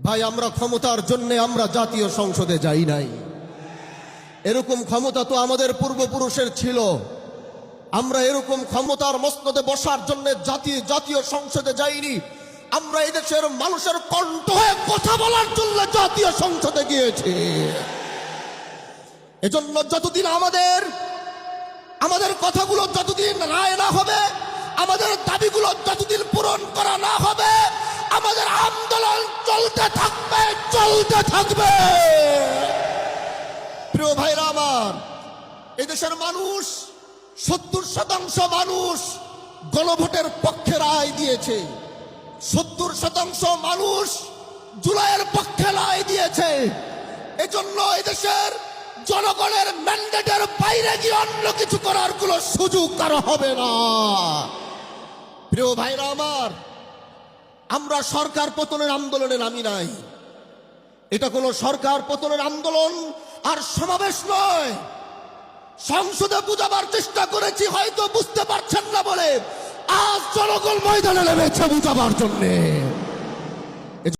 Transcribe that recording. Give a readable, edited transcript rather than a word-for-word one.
ভাই, আমরা ক্ষমতার জন্য আমরা জাতীয় সংসদে যাই নাই। এরকম ক্ষমতা তো আমাদের পূর্বপুরুষের ছিল। আমরা এরকম ক্ষমতার মসনদে বসার জন্য জাতীয় সংসদে যাইনি। আমরা এদেশের মানুষের কণ্ঠ হয়ে কথা বলার জন্য জাতীয় সংসদে গিয়েছি। এজন্য যতদিন আমাদের কথাগুলো যতদিন রায় না হবে, আমাদের দাবিগুলো যতদিন পূরণ করা না হবে, আমাদের আন্দোলন চলতে থাকবে। প্রিয় ভাইরা আমার, এদেশের মানুষ 70% মানুষ গণভোটের পক্ষে রায় দিয়েছে। 70% মানুষ জুলাইয়ের পক্ষে রায় দিয়েছে। এজন্য এদেশের জনগণের ম্যান্ডেটের বাইরে গিয়ে অন্য কিছু করার কোনো সুযোগ কারো হবে না। প্রিয় ভাইরা আমার, আমরা সরকার পতনের আন্দোলনে নামি নাই। এটা কোনো সরকার পতনের আন্দোলন আর সমাবেশ নয়। সংসদে বুঝাবার চেষ্টা করেছি, হয়তো বুঝতে পারছেন না বলে আজ জনগণ ময়দানে নেমেছে বুঝাবার জন্যে।